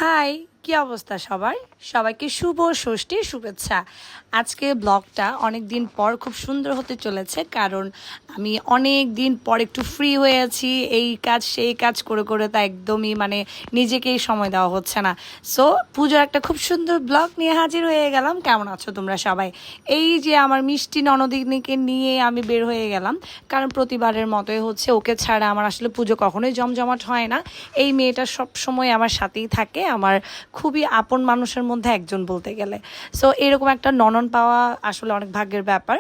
High, কি অবস্থা সবার? সবাইকে শুভ ষষ্ঠীর শুভেচ্ছা। আজকে ব্লগটা অনেক দিন পর খুব সুন্দর হতে চলেছে, কারণ আমি অনেক দিন পর একটু ফ্রি হয়েছি। এই কাজ সেই কাজ করে করে তা একদমই নিজেকেই সময় দেওয়া হচ্ছে না। সো পুজোর একটা খুব সুন্দর ব্লগ নিয়ে হাজির হয়ে গেলাম। কেমন আছো তোমরা সবাই? এই যে আমার মিষ্টি ননদিনীকে নিয়ে আমি বের হয়ে গেলাম, কারণ প্রতিবারের মতোই হচ্ছে ওকে ছাড়া আমার আসলে পুজো কখনোই জমজমাট হয় না। এই মেয়েটা সব সময় আমার সাথেই থাকে, আমার খুবই আপন মানুষের মধ্যে একজন বলতে গেলে। সো এরকম একটা ননদ পাওয়া আসলে অনেক ভাগ্যের ব্যাপার।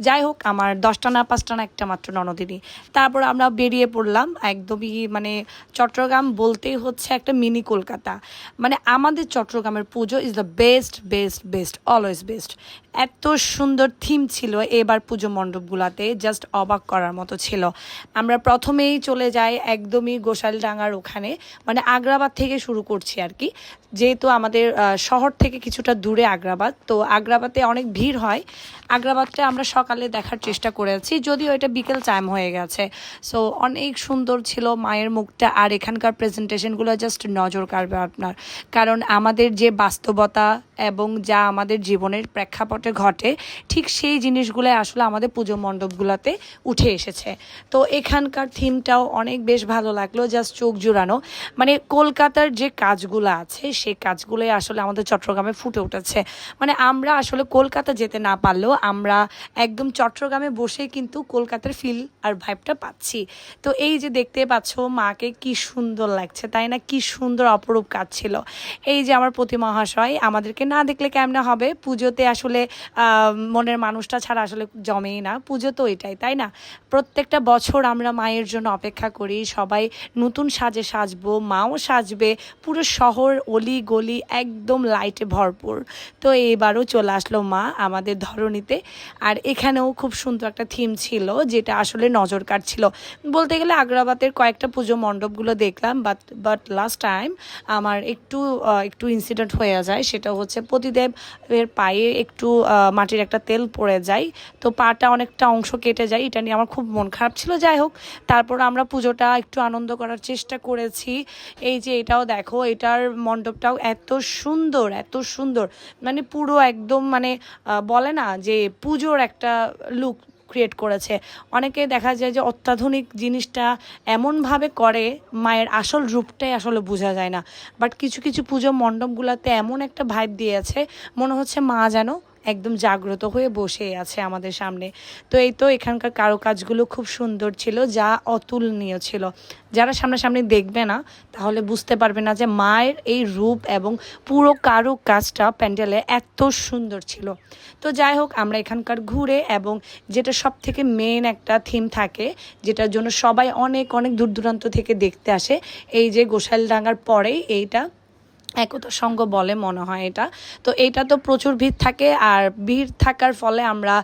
যাই হোক, আমার 10টা না 5টা না একটা মাত্র ননদিনী। তারপর আমরা বেরিয়ে পড়লাম একদমই চট্টগ্রাম বলতেই হচ্ছে একটা মিনি কলকাতা। আমাদের চট্টগ্রামের পুজো is the best best best, always best. এত সুন্দর থিম ছিল এবার পুজো মণ্ডপগুলোতে, জাস্ট অবাক করার মতো ছিল। আমরা প্রথমেই চলে যাই একদমই গোসাইলডাঙ্গার ওখানে, আগ্রাবাদ থেকে শুরু করছি আর কি। যেহেতু আমাদের শহর থেকে কিছুটা দূরে আগ্রাবাদ, তো আগ্রাবাদে অনেক ভিড় হয়। আগ্রাবাদটা আমরা সকালে দেখার চেষ্টা করেছি, যদিও এটা বিকেল টাইম হয়ে গেছে। সো অনেক সুন্দর ছিল মায়ের মুখটা, আর এখানকার প্রেজেন্টেশনগুলো জাস্ট নজর কাড়বে আপনার। কারণ আমাদের যে বাস্তবতা এবং যা আমাদের জীবনের প্রেক্ষাপটে ঘটে, ঠিক সেই জিনিসগুলো আসলে আমাদের পুজো মণ্ডপগুলোতে উঠে এসেছে। তো এখানকার থিমটাও অনেক বেশ ভালো লাগলো, জাস্ট চোখ জুড়ানো। কলকাতার যে কাজগুলো আছে সেই কাজগুলোই আসলে আমাদের চট্টগ্রামে ফুটে উঠেছে। আমরা আসলে কলকাতা যেতে না পারলেও আমরা একদম চট্টগ্রামে বসে কিন্তু কলকাতার ফিল আর ভাইবটা পাচ্ছি। তো এই যে দেখতে পাচ্ছ মাকে কি সুন্দর লাগছে, তাই না? কি সুন্দর অপরূপ কাজ ছিল। এই যে আমার প্রতি মহাশয়, আমাদেরকে না দেখলে কেমনে হবে? পুজোতে আসলে মনের মানুষটা ছাড়া আসলে জমেই না। পুজো তো এটাই, তাই না? প্রত্যেকটা বছর আমরা মায়ের জন্য অপেক্ষা করি, সবাই নতুন সাজে সাজবো, মাও সাজবে, পুরো শহর অলি গলি একদম লাইটে ভরপুর। তো এবারও চলে আসলো মা আমাদের ধরণীতে। আর এখানেও খুব সুন্দর একটা থিম ছিল, যেটা আসলে নজর কাটছিল। বলতে গেলে আগ্রাবাদের কয়েকটা পুজো মণ্ডপগুলো দেখলাম, বাট লাস্ট টাইম আমার একটু ইনসিডেন্ট হয়ে যায়। সেটা হচ্ছে পতিদেব এর পায়ে একটু মাটির একটা তেল পড়ে যায়, তো পাটা অনেকটা অংশ কেটে যায়। এটা নিয়ে আমার খুব মন খারাপ ছিল। যাই হোক, তারপর আমরা পুজোটা একটু আনন্দ করার চেষ্টা করেছি। এই যে এটাও দেখো, এটার মণ্ডপটাও এত সুন্দর এত সুন্দর, পুরো একদম বলে না যে পুজোর একটা লুক ক্রিয়েট করেছে। অনেকে দেখা যায় যে অত্যাধুনিক জিনিসটা এমনভাবে করে মায়ের আসল রূপটাই আসলে বোঝা যায় না। বাট কিছু কিছু পুজো মণ্ডপগুলোতে এমন একটা ভাইব দিয়েছে, মনে হচ্ছে মা যেন একদম জাগ্রত হয়ে বসে আছে আমাদের সামনে। তো এই তো এখানকার কারুকাজগুলো খুব সুন্দর ছিল, যা অতুলনীয় ছিল। যারা সামনাসামনি দেখবে না তাহলে বুঝতে পারবে না যে মায়ের এই রূপ এবং পুরো কারুকাজটা প্যান্ডেলে এত সুন্দর ছিল। তো যাই হোক, আমরা এখানকার ঘুরে, এবং যেটা সব থেকে মেন একটা থিম থাকে, যেটার জন্য সবাই অনেক অনেক দূর দূরান্ত থেকে দেখতে আসে, এই যে গোসাইলডাঙ্গার পরেই এইটা একতা সঙ্গ বলে মনে হয় এটা। তো এইটা তো প্রচুর ভিড় থাকে, আর ভিড় থাকার ফলে আমরা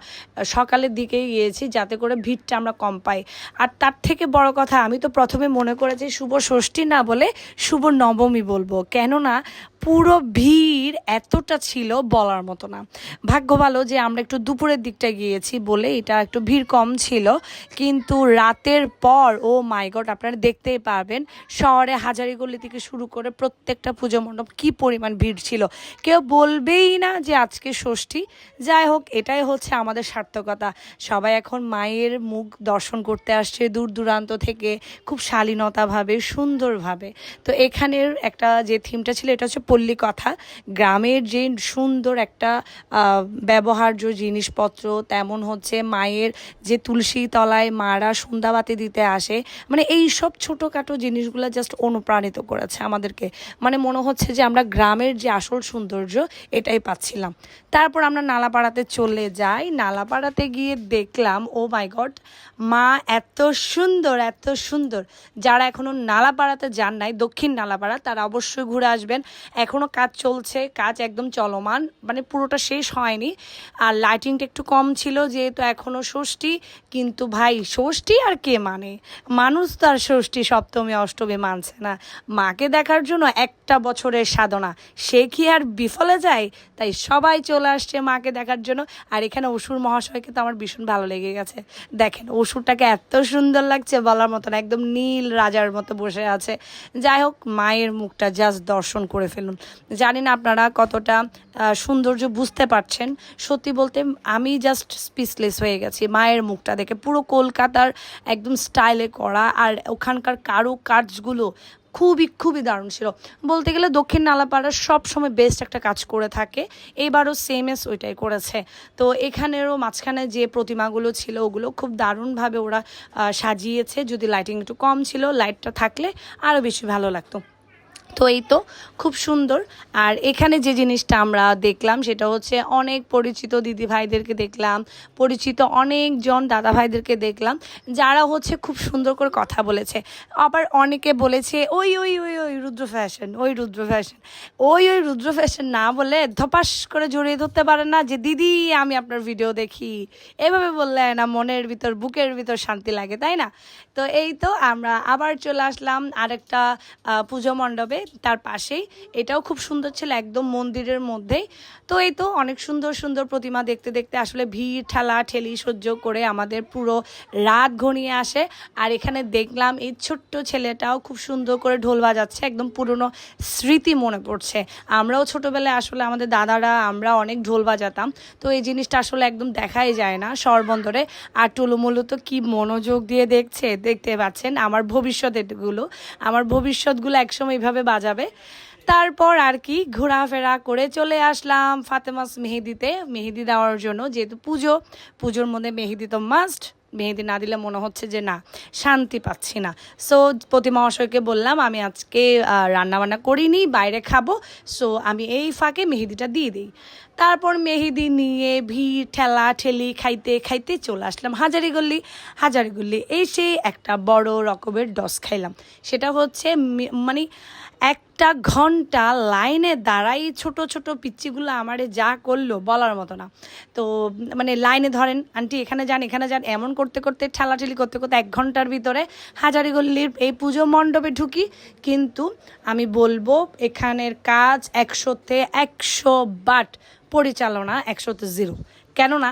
সকালের দিকেই গিয়েছি যাতে করে ভিড়টা আমরা কম পাই। আর তার থেকে বড় কথা, আমি তো প্রথমে মনে করেছি শুভ ষষ্ঠী না বলে শুভ নবমী বলবো, কেননা পুরো ভিড় এতটা ছিল বলার মতো না। ভাগ্য ভালো যে আমরা একটু দুপুরের দিকটা গিয়েছি বলে এটা একটু ভিড় কম ছিল। কিন্তু রাতের পর ও মাই গড, আপনারা দেখতেই পারবেন শহরে হাজারীগলি থেকে শুরু করে প্রত্যেকটা পুজো মণ্ডপ কি পরিমাণ ভিড় ছিল। কেউ বলবেই না যে আজকে ষষ্ঠী। যাই হোক, এটাই হচ্ছে আমাদের সার্থকতা। সবাই এখন মায়ের মুখ দর্শন করতে আসছে দূর দূরান্ত থেকে, খুব শালীনতাভাবে সুন্দরভাবে। তো এখানের একটা যে থিমটা ছিল, এটা হচ্ছে পল্লী কথা। গ্রামের যে সুন্দর একটা ব্যবহার্য জিনিসপত্র, তেমন হচ্ছে মায়ের যে তুলসী তলায় মারা সন্ধ্যাবাতি দিতে আসে, এই সব ছোটোখাটো জিনিসগুলো জাস্ট অনুপ্রাণিত করেছে আমাদেরকে। মনে হচ্ছে যে আমরা গ্রামের যে আসল সৌন্দর্য এটাই পাচ্ছিলাম। তারপর আমরা নালাপাড়াতে চলে যাই। নালাপাড়াতে গিয়ে দেখলাম, ও মাই গড, মা এত সুন্দর এত সুন্দর। যারা এখনও নালাপাড়াতে যান নাই, দক্ষিণ নালাপাড়া, তারা অবশ্যই ঘুরে আসবেন। এখনও কাজ চলছে, কাজ একদম চলমান, মানে পুরোটা শেষ হয়নি। আর লাইটিংটা একটু কম ছিল যেহেতু এখনও ষষ্ঠী, কিন্তু ভাই ষষ্ঠী আর কে মানে, মানুষ তো আর ষষ্ঠী সপ্তমী অষ্টমী মানছে না। মাকে দেখার জন্য একটা বছরের সাধনা, সে কি আর বিফলে যায়? তাই সবাই চলে আসছে মাকে দেখার জন্য। আর এখানে অসুর মহাশয়কে তো আমার ভীষণ ভালো লেগে গেছে। দেখেন অসুরটাকে এত সুন্দর লাগছে বলার মতন, একদম নীল রাজার মতো বসে আছে। যাই হোক, মায়ের মুখটা জাস্ট দর্শন করে ফেলুন। জানি না আপনারা কতটা সৌন্দর্য বুঝতে পারছেন। সত্যি বলতে আমি জাস্ট স্পিচলেস হয়ে গেছি মায়ের মুখটা দেখে। পুরো কলকাতার একদম স্টাইলে করা, আর ওখানকার কারুকাজগুলো খুবই খুবই দারুণ ছিল। বলতে গেলে দক্ষিণ নালাপাড়া সব সময় বেস্ট একটা কাজ করে থাকে, এবারও সেম এস ওইটাই করেছে। তো এখানেরও মাঝখানে যে প্রতিমাগুলো ছিল ওগুলো খুব দারুণভাবে ওরা সাজিয়েছে। যদি লাইটিং একটু কম ছিল, লাইটটা থাকলে আরও বেশি ভালো লাগতো। তো এই তো খুব সুন্দর। আর এখানে যে জিনিসটা আমরা দেখলাম সেটা হচ্ছে অনেক পরিচিত দিদি ভাইদেরকে দেখলাম, পরিচিত অনেকজন দাদা ভাইদেরকে দেখলাম, যারা হচ্ছে খুব সুন্দর করে কথা বলেছে। আবার অনেকে বলেছে ওই ওই ওই ওই রুদ্র ফ্যাশন, ওই রুদ্র ফ্যাশন, ওই ওই রুদ্র ফ্যাশন না বলে ধপাস করে জড়িয়ে ধরতে পারেন না যে দিদি আমি আপনার ভিডিও দেখি, এভাবে বললে না মনের ভিতর বুকের ভিতর শান্তি লাগে, তাই না? তো এই তো আমরা আবার চলে আসলাম আরেকটা পুজো মণ্ডপে, তার পাশেই। এটাও খুব সুন্দর ছিল, একদম মন্দিরের মধ্যেই। তো এই তো অনেক সুন্দর সুন্দর প্রতিমা দেখতে দেখতে আসলে ভিড় ঠেলা ঠেলি সহ্য করে আমাদের পুরো রাত ঘনিয়ে আসে। আর এখানে দেখলাম এই ছোট্ট ছেলেটাও খুব সুন্দর করে ঢোল বাজাচ্ছে, একদম পুরনো স্মৃতি মনে পড়ছে। আমরাও ছোটোবেলায় আসলে আমাদের দাদারা আমরা অনেক ঢোল বাজাতাম, তো এই জিনিসটা আসলে একদম দেখাই যায় না সরবন্দরে। আর টুলুমুলু তো কি মনোযোগ দিয়ে দেখতে পাচ্ছেন আমার ভবিষ্যৎগুলো একসময় এইভাবে বাজাবে। তারপর আর কি ঘোরাফেরা করে চলে আসলাম ফাতেমাস মেহেদিতে, মেহেদি দেওয়ার জন্য। যেহেতু পুজোর মধ্যে মেহেদি তো মাস্ট, মেহেদি না দিলে মনে হচ্ছে যে না, শান্তি পাচ্ছি না। সো প্রতিমা মহাশয়কে বললাম আমি আজকে রান্নাবান্না করিনি, বাইরে খাবো, সো আমি এই ফাঁকে মেহেদিটা দিয়ে দিই। তারপর মেহেদি নিয়ে ভিড় ঠেলা ঠেলি খাইতে খাইতে চলে আসলাম হাজারিগল্লি এসে একটা বড় রকমের ডস খাইলাম। সেটা হচ্ছে মানে একটা ঘন্টা লাইনে দাঁড়াই ছোট ছোট পিচ্চিগুলো আমারে যা করলো বলার মতো না। তো মানে লাইনে ধরেন আন্টি এখানে যান এমন করতে করতে ঠেলাঠেলি করতে করতে 1 ঘন্টার ভিতরে হাজারিগল্লির এই পুজো মণ্ডপে ঢুকি। কিন্তু আমি বলবো এখানের কাজ 100-তে 100, বাট পরিচালনা 100-তে 0। কেননা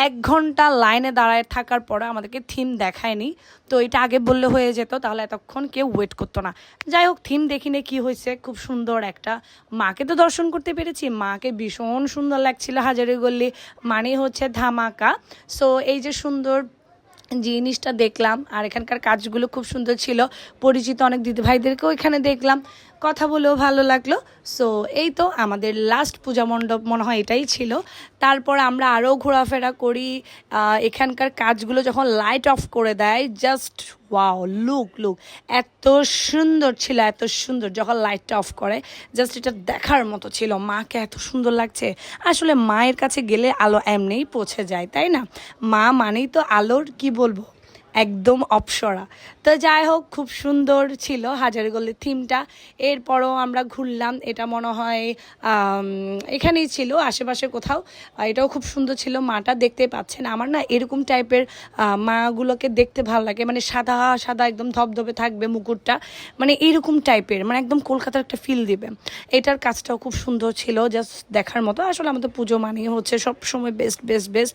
1 ঘন্টা লাইনে দাঁড়ায় থাকার পরে আমাদেরকে থিম দেখায়নি। তো এটা আগে বললে হয়ে যেত, তাহলে এতক্ষণ কেউ ওয়েট করতো না। যাই হোক, থিম দেখিনে কি হয়েছে, খুব সুন্দর একটা মাকে তো দর্শন করতে পেরেছি, মাকে ভীষণ সুন্দর লাগছিল। হাজারিগল্লি মানে হচ্ছে ধামাকা। সো এই যে সুন্দর জিনিসটা দেখলাম, আর এখানকার কাজগুলো খুব সুন্দর ছিল। পরিচিত অনেক দিদিভাইদেরকেও এখানে দেখলাম, কথা বলেও ভালো লাগলো। সো এই তো আমাদের লাস্ট পূজা মণ্ডপ মনে হয় এটাই ছিল। তারপর আমরা আরও ঘোরাফেরা করি। এখানকার কাজগুলো যখন লাইট অফ করে দেয়, জাস্ট ওয়াও, লুক এত সুন্দর ছিল, এত সুন্দর যখন লাইটটা অফ করে, জাস্ট এটা দেখার মতো ছিল। মাকে এত সুন্দর লাগছে। আসলে মায়ের কাছে গেলে আলো এমনিই পৌঁছে যায়, তাই না? মা মানেই তো আলোর কি বলবো, একদম অপসরা। তো যাই হোক, খুব সুন্দর ছিল হাজারিগল্লির থিমটা। এরপরও আমরা ঘুরলাম, এটা মনে হয় এখানেই ছিল আশেপাশে কোথাও। এটাও খুব সুন্দর ছিল। মাটা দেখতে পাচ্ছেন, আমার না এরকম টাইপের মাগুলোকে দেখতে ভালো লাগে, মানে সাদা সাদা একদম ধবধবে থাকবে মুকুটটা, মানে এরকম টাইপের, মানে একদম কলকাতার একটা ফিল দিবে। এটার কাজটাও খুব সুন্দর ছিল, জাস্ট দেখার মতো। আসলে আমাদের পুজো মানেই হচ্ছে সবসময় বেস্ট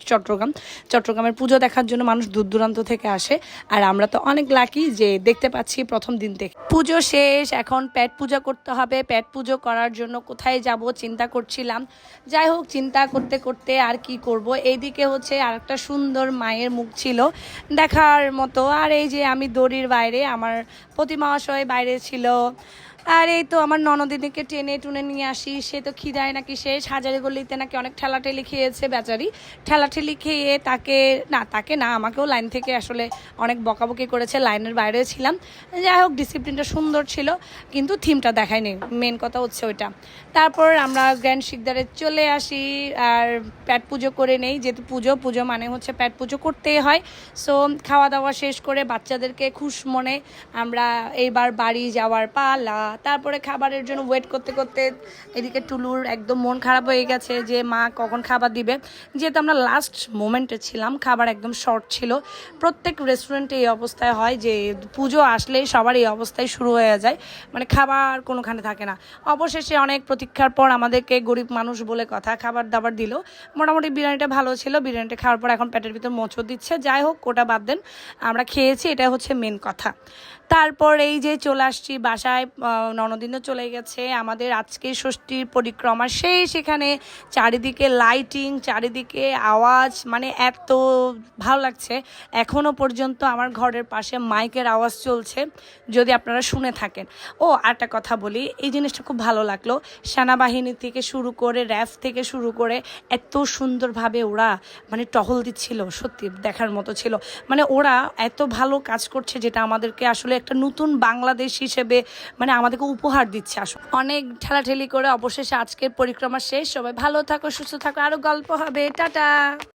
চট্টগ্রামের পুজো দেখার জন্য মানুষ দূর দূরান্ত থেকে আসে। আর আমরা তো অনেক লাকি যে দেখতে পাচ্ছি প্রথম দিন থেকে। পুজো শেষ, এখন পেট পূজা করতে হবে। পেট পুজো করার জন্য কোথায় যাব চিন্তা করছিলাম। যাই হোক, চিন্তা করতে করতে আর কি করব, এইদিকে হচ্ছে আর একটা সুন্দর মায়ের মুখ ছিল দেখার মতো। আর এই যে আমি দড়ির বাইরে, আমার প্রতিমা মহাশয় বাইরে ছিল। আর এই তো আমার ননদিনীকে টেনে টুনে নিয়ে আসি, সে তো খিদায় নাকি শেষ। হাজারিগল্লিতে নাকি অনেক ঠেলাঠেলি খেয়েছে বেচারি। ঠেলাঠেলি খেয়ে তাকে না আমাকেও লাইন থেকে আসলে অনেক বকাবকি করেছে, লাইনের বাইরে ছিলাম। যাই হোক, ডিসিপ্লিনটা সুন্দর ছিল, কিন্তু থিমটা দেখায়নি, মেন কথা হচ্ছে ওইটা। তারপর আমরা গ্র্যান্ড শিকদারে চলে আসি আর পেট পুজো করে নেই, যেহেতু পুজো মানে হচ্ছে পেট পুজো করতেই হয়। সো খাওয়া দাওয়া শেষ করে বাচ্চাদেরকে খুশ মনে আমরা এইবার বাড়ি যাওয়ার পালা। তারপরে খাবারের জন্য ওয়েট করতে করতে এদিকে টুলুর একদম মন খারাপ হয়ে গেছে যে মা কখন খাবার দিবে, যেহেতু আমরা লাস্ট মোমেন্টে ছিলাম, খাবার একদম শর্ট ছিল। প্রত্যেক রেস্টুরেন্টে এই অবস্থায় হয় যে পুজো আসলেই সবার এই অবস্থায় শুরু হয়ে যায়, মানে খাবার কোনোখানে থাকে না। অবশেষে অনেক প্রতীক্ষার পর আমাদেরকে গরিব মানুষ বলে কথা খাবার দাবার দিল। মোটামুটি বিরিয়ানিটা ভালো ছিল, বিরিয়ানিটা খাওয়ার পর এখন পেটের ভিতর মোচড় দিচ্ছে। যাই হোক, ওটা বাদ দেন, আমরা খেয়েছি, এটা হচ্ছে মেন কথা। তারপর এই যে চলে আসছি বাসায়, ননদিনও চলে গেছে। আমাদের আজকে ষষ্ঠীর পরিক্রমা সেই, সেখানে চারিদিকে লাইটিং, চারিদিকে আওয়াজ, মানে এত ভালো লাগছে। এখনও পর্যন্ত আমার ঘরের পাশে মাইকের আওয়াজ চলছে, যদি আপনারা শুনে থাকেন। ও আরেকটা কথা বলি, এই জিনিসটা খুব ভালো লাগলো, সেনাবাহিনী থেকে শুরু করে র্যাফ থেকে শুরু করে এত সুন্দরভাবে ওরা মানে টহল দিচ্ছিল, সত্যি দেখার মতো ছিল। মানে ওরা এত ভালো কাজ করছে, যেটা আমাদেরকে আসলে একটা নতুন বাংলাদেশ হিসেবে মানে আমাদেরকে উপহার দিচ্ছে। আসলে অনেক ঠেলাঠেলি করে অবশেষে আজকের পরিক্রমা শেষ। সবাই ভালো থাকো, সুস্থ থাকো, আরও গল্প হবে, টাটা।